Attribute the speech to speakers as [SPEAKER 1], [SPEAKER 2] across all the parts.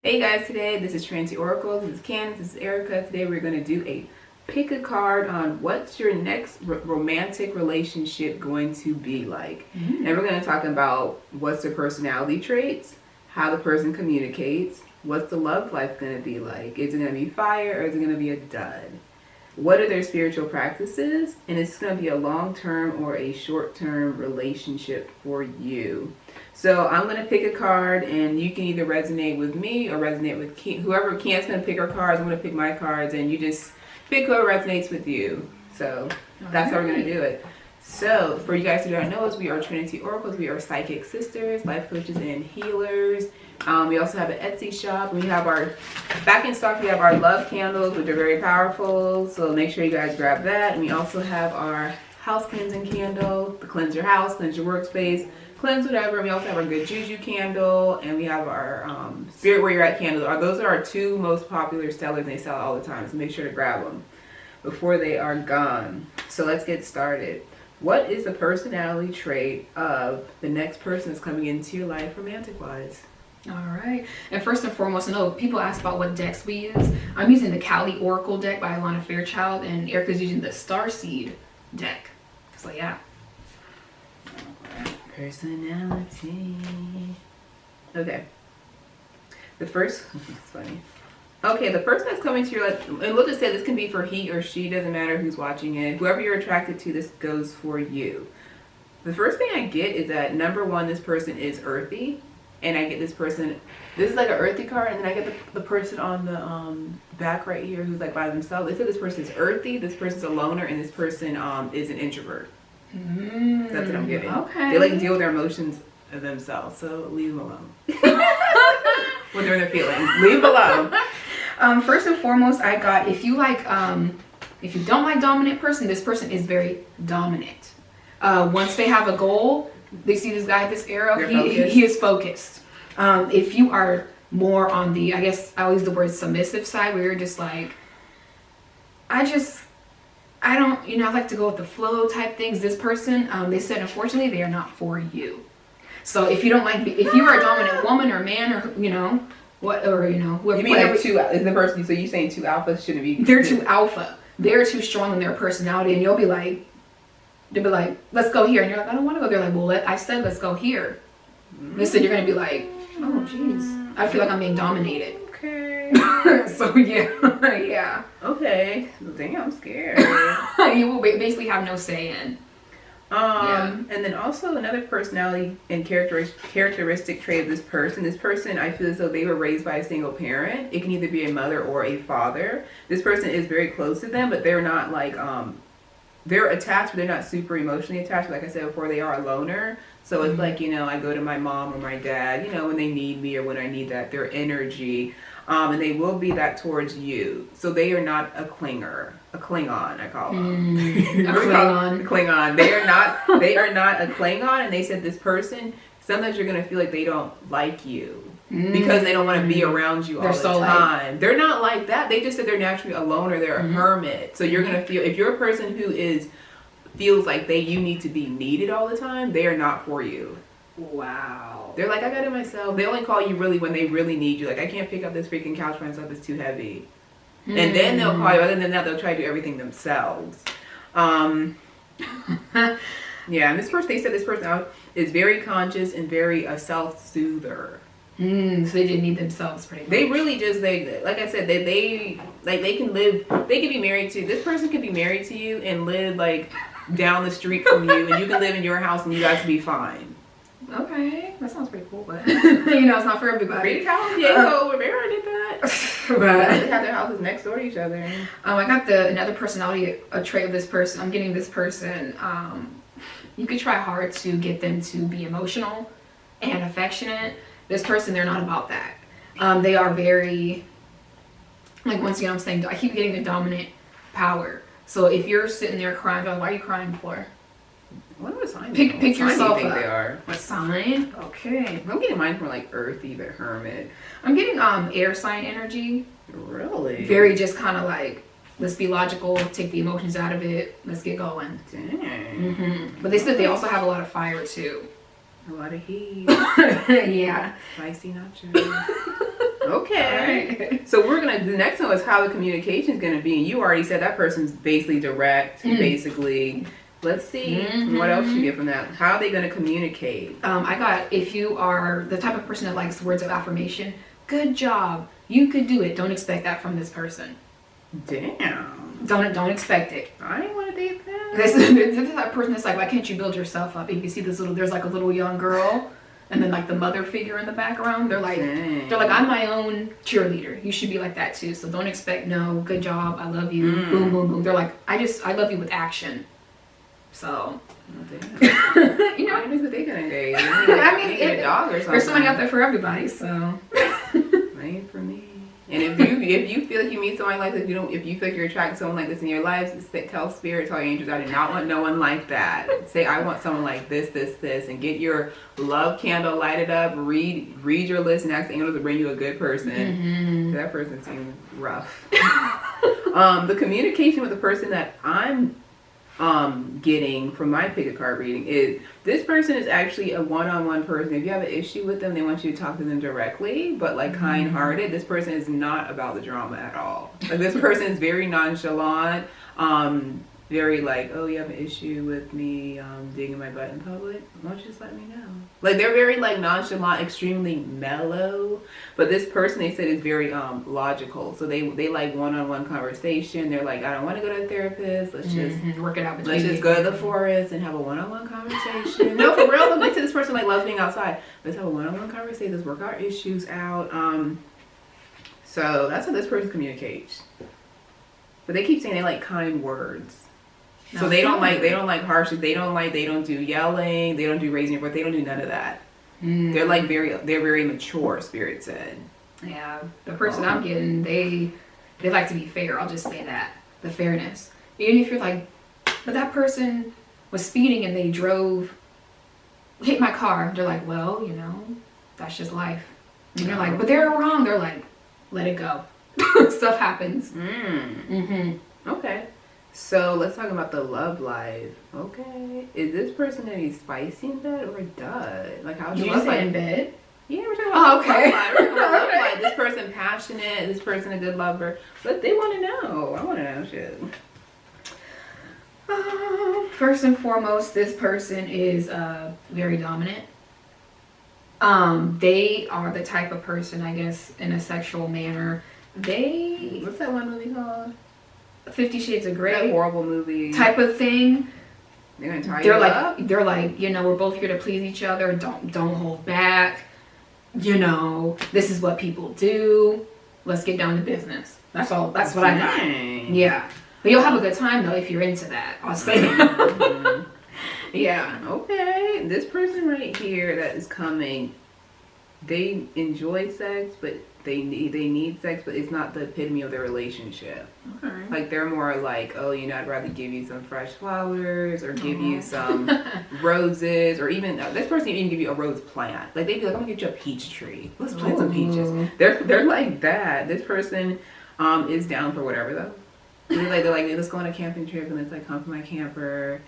[SPEAKER 1] Hey guys, today this is Trinity Oracles, this is Candace, this is Erica. Today we're going to do a pick a card on what's your next romantic relationship going to be like. And we're going to talk about what's their personality traits, how the person communicates, what's the love life going to be like. Is it going to be fire or is it going to be a dud? What are their spiritual practices? And is it going to be a long-term or a short-term relationship for you? So I'm going to pick a card, and you can either resonate with me or resonate with whoever can's going to pick our cards. I'm going to pick my cards, and you just pick whoever resonates with you. So that's how we're going to do it. So for you guys who don't know us, we are Trinity Oracles. We are psychic sisters, life coaches, and healers. We also have an Etsy shop. We have our, back in stock, we have our love candles, which are very powerful. So make sure you guys grab that. And we also have our house cleansing candle, to cleanse your house, cleanse your workspace, cleanse whatever. And we also have our good juju candle, and we have our spirit where you're at candle. Those are our two most popular sellers, and they sell all the time. So make sure to grab them before they are gone. So let's get started. What is the personality trait of the next person that's coming into your life romantic-wise?
[SPEAKER 2] All right. And first and foremost, I know people ask about what decks we use. I'm using the Cali Oracle deck by Alana Fairchild, and Erica's using the Starseed deck. So yeah.
[SPEAKER 1] Personality. Okay. The first, it's funny. Okay, the person that's coming to your life, and we'll just say this can be for he or she, doesn't matter who's watching it. Whoever you're attracted to, this goes for you. The first thing I get is that, number one, this person is earthy. And I get this person, this is like an earthy card, and then I get the person on the back right here who's like by themselves. They said this person is earthy, this person's a loner, and this person is an introvert. That's what I'm getting.
[SPEAKER 2] Okay.
[SPEAKER 1] They like to deal with their emotions themselves, so leave them alone. When they're in their feelings, leave them alone.
[SPEAKER 2] First and foremost, I got, if you don't like dominant person, this person is very dominant. Once they have a goal, they see this guy with this arrow, he is focused. If you are more on the, I guess I'll use the word submissive side, where you're just like, I don't, I like to go with the flow type things. This person, they said, unfortunately, they are not for you. So if you don't like, if you are a dominant woman or man, or, whoever.
[SPEAKER 1] You mean like two, is the person, so you're saying two alphas shouldn't be?
[SPEAKER 2] They're too alpha. They're too strong in their personality, and you'll be like, they'll be like, let's go here. And you're like, I don't want to go there. Like, well, I said, let's go here. They said, you're going to be like, oh, jeez. I feel like I'm being dominated.
[SPEAKER 1] Okay.
[SPEAKER 2] So, yeah. Yeah.
[SPEAKER 1] Okay. Dang, I'm scared.
[SPEAKER 2] You will basically have no say in.
[SPEAKER 1] And then also another personality and characteristic trait of this person, I feel as though they were raised by a single parent. It can either be a mother or a father. This person is very close to them, but they're not like, they're attached, but they're not super emotionally attached. Like I said before, they are a loner. So it's like, I go to my mom or my dad, when they need me or when I need their energy. And they will be that towards you. So they are not a clinger, a Klingon, I call them.
[SPEAKER 2] A Klingon.
[SPEAKER 1] Klingon. They are not a Klingon. And they said this person, sometimes you're going to feel like they don't like you. Because they don't want to be around you all the time. They're not like that. They just said they're naturally a loner. They're a hermit. So you're going to feel, if you're a person who feels like you need to be needed all the time, they are not for you.
[SPEAKER 2] Wow.
[SPEAKER 1] They're like, I got it myself. They only call you really when they really need you. Like, I can't pick up this freaking couch by myself. It's too heavy. And then they'll call you. Other than that, they'll try to do everything themselves. Yeah, and they said this person is very conscious and very a self-soother.
[SPEAKER 2] So they didn't need themselves pretty much.
[SPEAKER 1] They really just, like I said, they can live, they can be married to, this person could be married to you and live like down the street from you, and you can live in your house and you guys can be fine.
[SPEAKER 2] Okay, that sounds pretty cool, but it's not for everybody.
[SPEAKER 1] Pretty California, Rivera did that. But they have their houses next door to each other.
[SPEAKER 2] I got another personality trait of this person. I'm getting this person. You could try hard to get them to be emotional and affectionate. This person, they're not about that. They are very, like, once again, I'm saying, I keep getting the dominant power. So if you're sitting there crying, like, why are you crying for?
[SPEAKER 1] What are the signs?
[SPEAKER 2] Pick yourself
[SPEAKER 1] think
[SPEAKER 2] up.
[SPEAKER 1] They are?
[SPEAKER 2] What sign? Okay.
[SPEAKER 1] I'm getting mine from like earthy, but hermit.
[SPEAKER 2] I'm getting air sign energy.
[SPEAKER 1] Really?
[SPEAKER 2] Very just kind of like, let's be logical, take the emotions out of it, let's get going.
[SPEAKER 1] Dang.
[SPEAKER 2] But they said they also have a lot of fire too.
[SPEAKER 1] A lot of heat.
[SPEAKER 2] Yeah.
[SPEAKER 1] Spicy nachos. Okay.
[SPEAKER 2] Right.
[SPEAKER 1] So the next one is how the communication is gonna be. And you already said that person's basically direct, basically. Let's see what else you get from that. How are they gonna communicate?
[SPEAKER 2] I got, if you are the type of person that likes words of affirmation, good job, you could do it. Don't expect that from this person.
[SPEAKER 1] Damn.
[SPEAKER 2] Don't expect it.
[SPEAKER 1] I ain't wanna date that.
[SPEAKER 2] This is that person that's like, why can't you build yourself up? And you can see there's like a little young girl, and then like the mother figure in the background. They're like, I'm my own cheerleader. You should be like that too. So don't expect no, good job, I love you, boom, boom, boom. They're like, I love you with action. So,
[SPEAKER 1] you know, I know who they gonna date.
[SPEAKER 2] I mean,
[SPEAKER 1] a dog or something.
[SPEAKER 2] There's somebody out there for everybody. So,
[SPEAKER 1] ain't for me. And if you feel like you meet someone like this, if you feel like you're attracted to someone like this in your life, tell spirit, tell your angels, I do not want no one like that. Say, I want someone like this, and get your love candle lighted up. Read your list and ask the angels to bring you a good person. That person seems rough. The communication with the person that I'm getting from my pick a card reading is this person is actually a one-on-one person. If you have an issue with them, they want you to talk to them directly, but like kind-hearted. This person is not about the drama at all. Like this person is very nonchalant, very like, oh, you have an issue with me digging my butt in public? Why don't you just let me know? Like they're very like nonchalant, extremely mellow, but this person they said is very logical. So they like one-on-one conversation. They're like, I don't want to go to a therapist. Let's just
[SPEAKER 2] work it out.
[SPEAKER 1] Let's just go to the forest and have a one-on-one conversation. No, for real. They say this person like loves being outside. Let's have a one-on-one conversation. Let's work our issues out. So that's how this person communicates. But they keep saying they like kind words. So they don't like harsh. They don't do yelling. They don't do raising your voice. They don't do none of that. They're very mature. Spirit said.
[SPEAKER 2] Yeah, the person I'm getting, they like to be fair. I'll just say that, the fairness. Even if you're like, but that person was speeding and they hit my car. They're like, well, you know, that's just life. And you're like, but they're wrong. They're like, let it go. Stuff happens.
[SPEAKER 1] Okay. So let's talk about the love life. Okay. Is this person gonna be spicy in bed or dud? Like how's your love life
[SPEAKER 2] in bed?
[SPEAKER 1] Yeah, we're talking about
[SPEAKER 2] okay.
[SPEAKER 1] Love life. We're talking about love life. This person passionate, this person a good lover. But they wanna know. I wanna know shit.
[SPEAKER 2] First and foremost, this person is very dominant. They are the type of person, I guess, in a sexual manner.
[SPEAKER 1] What's that one movie called?
[SPEAKER 2] 50 Shades of Grey.
[SPEAKER 1] That horrible movie.
[SPEAKER 2] Type of thing.
[SPEAKER 1] They're gonna tie you up?
[SPEAKER 2] They're like, you know, we're both here to please each other. Don't hold back. You know, this is what people do. Let's get down to business. That's all. That's what I got. Yeah. But you'll have a good time though if you're into that. I'll say that. Yeah.
[SPEAKER 1] Okay. This person right here that is coming, they enjoy sex, but they need sex, but it's not the epitome of their relationship.
[SPEAKER 2] Okay.
[SPEAKER 1] Like they're more like, oh, you know, I'd rather give you some fresh flowers or give you some roses, or even this person even give you a rose plant. Like they'd be like, I'm gonna get you a peach tree. Let's plant some peaches. They're like that. This person is down for whatever though. They're like, let's go on a camping trip and let's like come to my camper,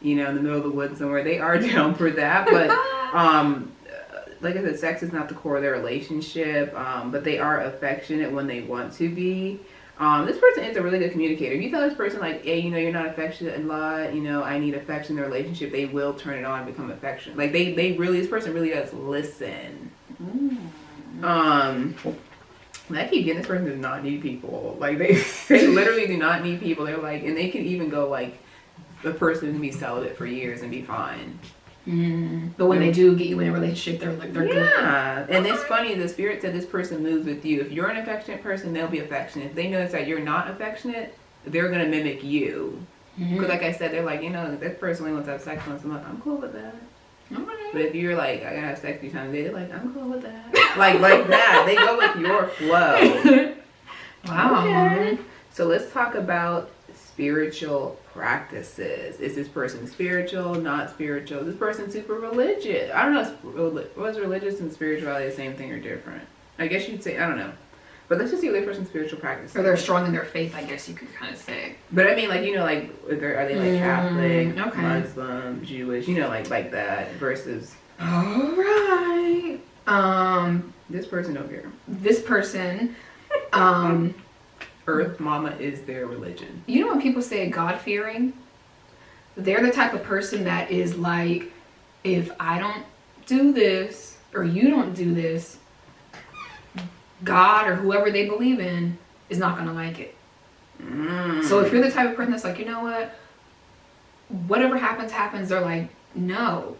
[SPEAKER 1] you know, in the middle of the woods somewhere. They are down for that, but like I said, sex is not the core of their relationship, but they are affectionate when they want to be. This person is a really good communicator. If you tell this person like, hey, you know, you're not affectionate a lot, you know, I need affection in the relationship, they will turn it on and become affectionate. Like this person really does listen. I keep getting this person does not need people. Like they literally do not need people. They're like, and they can even go like, the person can be celibate for years and be fine.
[SPEAKER 2] But when they do get you in a relationship, they're good.
[SPEAKER 1] Yeah, and it's funny. The spirit said this person moves with you. If you're an affectionate person, they'll be affectionate. If they notice that you're not affectionate, they're gonna mimic you. Because like I said, they're like, you know, this person only wants to have sex once a month. I'm cool with that.
[SPEAKER 2] Okay.
[SPEAKER 1] But if you're like, I gotta have sex 3 times a day, they're like, I'm cool with that. like that. They go with your flow.
[SPEAKER 2] Wow.
[SPEAKER 1] Okay. So let's talk about spiritual practices. Is this person spiritual, not spiritual? Is this person super religious? I don't know. Was religious and spirituality the same thing or different? I guess you'd say, I don't know. But let's just see what this person's spiritual practice is.
[SPEAKER 2] Or they're strong in their faith, I guess you could kind of say.
[SPEAKER 1] But I mean, like, you know, like, are they like Catholic,
[SPEAKER 2] okay.
[SPEAKER 1] Muslim, Jewish, you know, like that versus...
[SPEAKER 2] All right.
[SPEAKER 1] This person over here.
[SPEAKER 2] This person,
[SPEAKER 1] Earth Mama is their religion.
[SPEAKER 2] You know when people say God-fearing? They're the type of person that is like, if I don't do this, or you don't do this, God or whoever they believe in is not going to like it. So if you're the type of person that's like, you know what? Whatever happens, happens. They're like, no.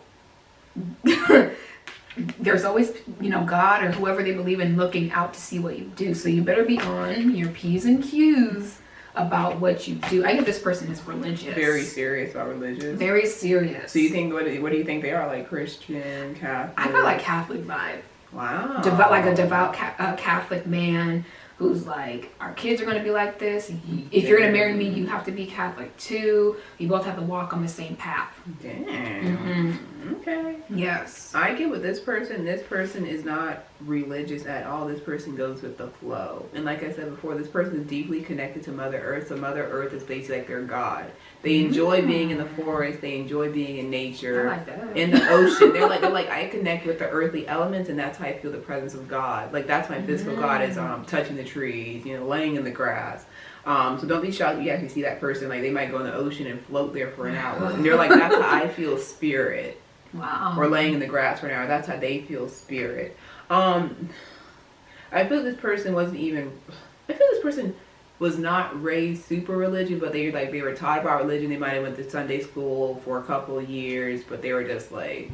[SPEAKER 2] There's always, God or whoever they believe in looking out to see what you do. So you better be on your P's and Q's about what you do. I get this person is religious.
[SPEAKER 1] Very serious about religion.
[SPEAKER 2] Very serious.
[SPEAKER 1] So you think, what do you think they are? Like Christian, Catholic?
[SPEAKER 2] I got like Catholic vibe.
[SPEAKER 1] Wow.
[SPEAKER 2] Like a devout Catholic man who's like, our kids are going to be like this. If you're going to marry me, you have to be Catholic too. You both have to walk on the same path.
[SPEAKER 1] Damn. Okay.
[SPEAKER 2] Yes.
[SPEAKER 1] I get with this person. This person is not religious at all. This person goes with the flow. And like I said before, this person is deeply connected to Mother Earth. So Mother Earth is basically like their God. They enjoy being in the forest. They enjoy being in nature.
[SPEAKER 2] I like that.
[SPEAKER 1] In the ocean. They're like, I connect with the earthly elements, and that's how I feel the presence of God. Like, that's my physical God is touching the trees, laying in the grass. So don't be shocked if you actually see that person. Like, they might go in the ocean and float there for an hour. And they're like, that's how I feel spirit.
[SPEAKER 2] Wow.
[SPEAKER 1] Or laying in the grass for an hour. That's how they feel spirit. I feel this person was not raised super religious, but they were taught about religion. They might have went to Sunday school for a couple of years, but they were just like,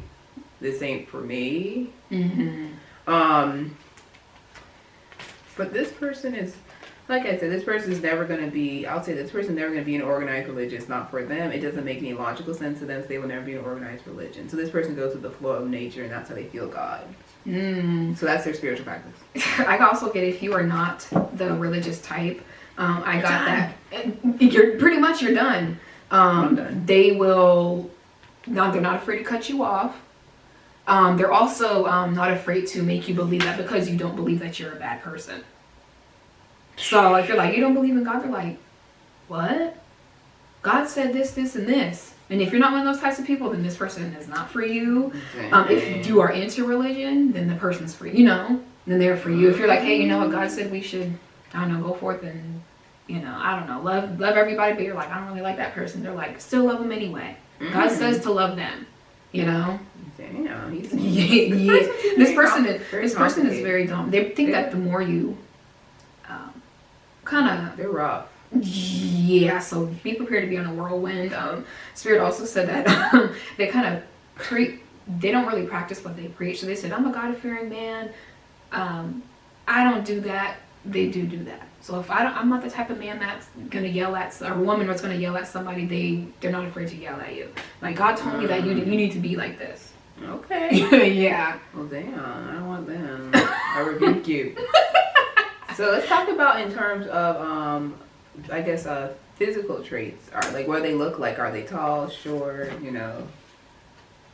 [SPEAKER 1] this ain't for me. But this person is, like I said, this person is never going to be, I'll say this person is never going to be an organized religion. It's not for them. It doesn't make any logical sense to them, so they will never be an organized religion. So this person goes with the flow of nature, and that's how they feel God. So that's their spiritual practice.
[SPEAKER 2] I also get, if you are not the religious type, I got that. You're done.
[SPEAKER 1] I'm done.
[SPEAKER 2] They will, they're not afraid to cut you off. They're also not afraid to make you believe that because you don't believe that you're a bad person. So if you're like, you don't believe in God, they're like, what? God said this, this, and this. And if you're not one of those types of people, then this person is not for you. If you are into religion, then the person's for you. Then they're for you. If you're like, hey, you know what, God said we should, I don't know, go forth and, I don't know, love everybody, but you're like, I don't really like that person. They're like, still love them anyway. God says to love them.
[SPEAKER 1] Damn.
[SPEAKER 2] This person is very dumb. They think that the more you
[SPEAKER 1] they're rough.
[SPEAKER 2] Yeah, so be prepared to be on a whirlwind. Spirit also said that they kind of they don't really practice what they preach. So they said, I'm a God-fearing man. I don't do that. They do that. So if I'm not the type of man that's gonna yell at, or woman that's gonna yell at somebody. They're not afraid to yell at you. Like, God told me that you need to be like this.
[SPEAKER 1] Okay.
[SPEAKER 2] Yeah.
[SPEAKER 1] Well, damn, I don't want them. I rebuke you. So let's talk about in terms of, I guess, physical traits. Like, what they look like. Are they tall, short,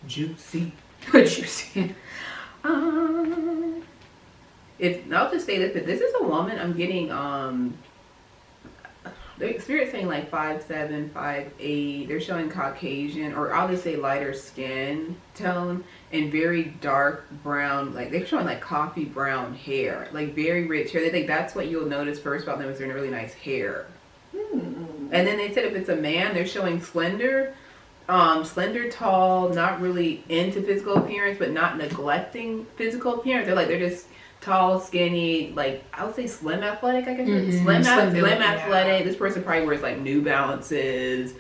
[SPEAKER 1] juicy?
[SPEAKER 2] Juicy.
[SPEAKER 1] I'll just say this, but this is a woman. I'm getting, the Spirit's saying like 5'7", 5'8". They're showing Caucasian, or I'll just say lighter skin tone, and very dark brown, like they're showing like coffee brown hair, like very rich hair. They think that's what you'll notice first about them, is they're really nice hair. And then they said if it's a man, they're showing slender, tall, not really into physical appearance, but not neglecting physical appearance. They're just tall, skinny, like I would say slim athletic, I guess. Slim athletic. This person probably wears like New Balances,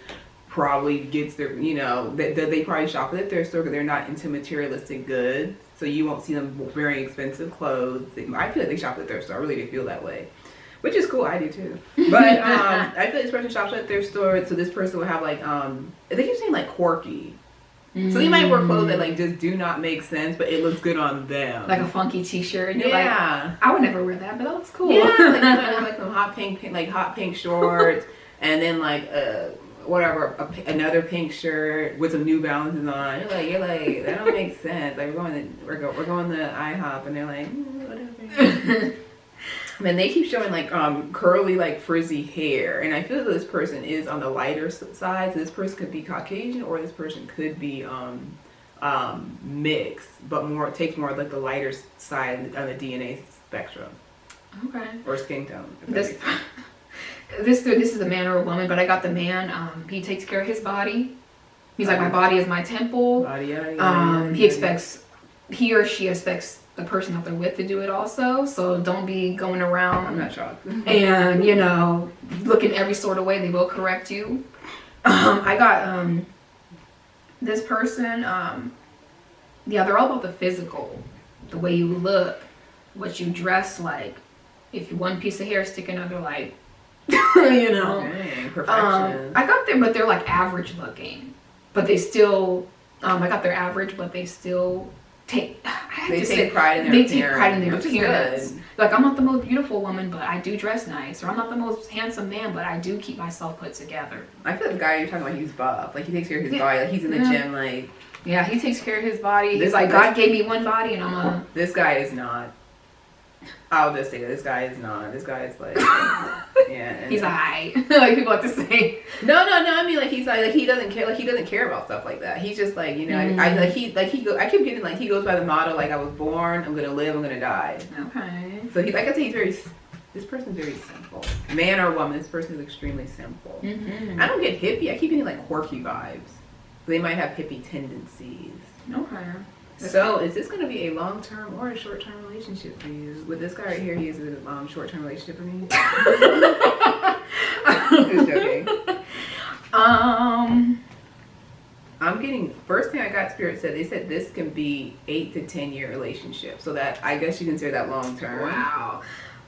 [SPEAKER 1] probably gets their, they probably shop at their store because they're not into materialistic goods. So you won't see them wearing expensive clothes. I feel like they shop at their store. I really do feel that way. Which is cool, I do too. But I feel like this person shops at their store, so this person will have like, they keep saying like quirky. So they might wear clothes that like just do not make sense, but it looks good on them.
[SPEAKER 2] Like a funky t-shirt.
[SPEAKER 1] Yeah.
[SPEAKER 2] Like, I would never wear that, but that looks cool.
[SPEAKER 1] Yeah, like, like some hot pink shorts, and then like another pink shirt with some New Balances on. You're like that don't make sense. Like we're going to IHOP, and they're like whatever. And they keep showing like curly, like frizzy hair, and I feel that this person is on the lighter side. So this person could be Caucasian, or this person could be mix, but more takes more like the lighter side on the DNA spectrum.
[SPEAKER 2] Okay.
[SPEAKER 1] Or skin tone.
[SPEAKER 2] This is a man or a woman, but I got the man. He takes care of his body. He's like, my body is my temple. He or she expects the person that they're with to do it also. So don't be going around.
[SPEAKER 1] I'm not shocked.
[SPEAKER 2] And looking every sort of way. They will correct you. I got this person. They're all about the physical, the way you look, what you dress like. If you one piece of hair sticking out, they're like,
[SPEAKER 1] Dang, perfection.
[SPEAKER 2] I got them, but they're like average looking. But they still, I got their average, but they still take
[SPEAKER 1] pride in their appearance.
[SPEAKER 2] Take pride in their appearance. Like, I'm not the most beautiful woman, but I do dress nice. Or I'm not the most handsome man, but I do keep myself put together.
[SPEAKER 1] I feel like the guy you're talking about, he's buff. Like, he takes care of his body. Like, he's in the gym, like...
[SPEAKER 2] Yeah, he takes care of his body. He's like, God gave me one body, and
[SPEAKER 1] This guy is not. I'll just say that this guy is not. This guy is like... yeah.
[SPEAKER 2] He's like, like people like to say.
[SPEAKER 1] No. I mean, like, he's like he doesn't care. Like, he doesn't care about stuff like that. He's just like, I keep getting, like, he goes by the motto, like, I was born, I'm gonna live, I'm gonna die.
[SPEAKER 2] Okay.
[SPEAKER 1] So he, like I say, this person's very simple. Man or woman, this person is extremely simple.
[SPEAKER 2] Mm-hmm.
[SPEAKER 1] I don't get hippie. I keep getting like quirky vibes. They might have hippie tendencies.
[SPEAKER 2] Okay.
[SPEAKER 1] So, is this going to be a long-term or a short-term relationship for you? With this guy right here, he is a short-term relationship for me. Who's joking? I'm getting, first thing I got, Spirit said, they said this can be 8 to 10 year relationship. So that, I guess you consider that long-term.
[SPEAKER 2] Wow.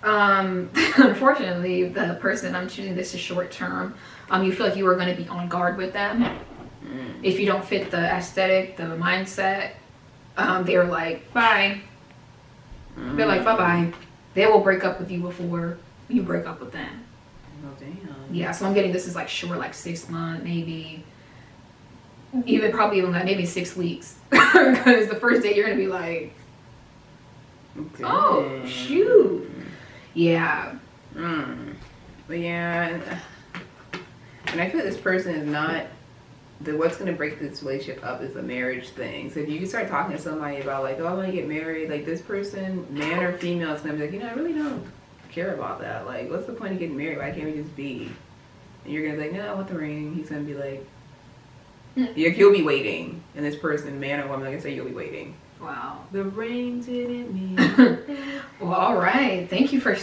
[SPEAKER 2] Unfortunately, the person I'm choosing, this is short-term. You feel like you are going to be on guard with them. If you don't fit the aesthetic, the mindset, they're like, bye. They're like, bye-bye. They will break up with you before you break up with them.
[SPEAKER 1] Oh, damn.
[SPEAKER 2] Yeah, so I'm getting this is like short, like 6 months, maybe. Probably even like maybe 6 weeks. Because the first day you're going to be like, oh, shoot. Yeah.
[SPEAKER 1] But yeah. And I feel like this person is not... what's going to break this relationship up is the marriage thing. So if you can start talking to somebody about like, oh, I want to get married, like this person, man or female, is going to be like, I really don't care about that. Like, what's the point of getting married? Why can't we just be? And you're going to be like, no, I want the ring. He's going to be like, you'll be waiting. And this person, man or woman, like I say, you'll be waiting.
[SPEAKER 2] Wow.
[SPEAKER 1] The ring didn't mean
[SPEAKER 2] Well, all right. Thank you for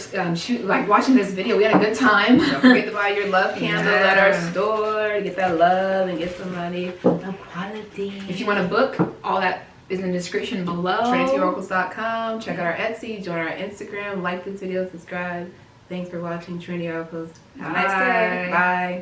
[SPEAKER 2] watching this video. We had a good time.
[SPEAKER 1] Don't forget to buy your love candle at our store to get that love and get some money of quality.
[SPEAKER 2] If you want to book, all that is in the description below.
[SPEAKER 1] TrinityOracles.com. Check out our Etsy. Join our Instagram. Like this video. Subscribe. Thanks for watching Trinity Oracles. Have a nice day. Bye.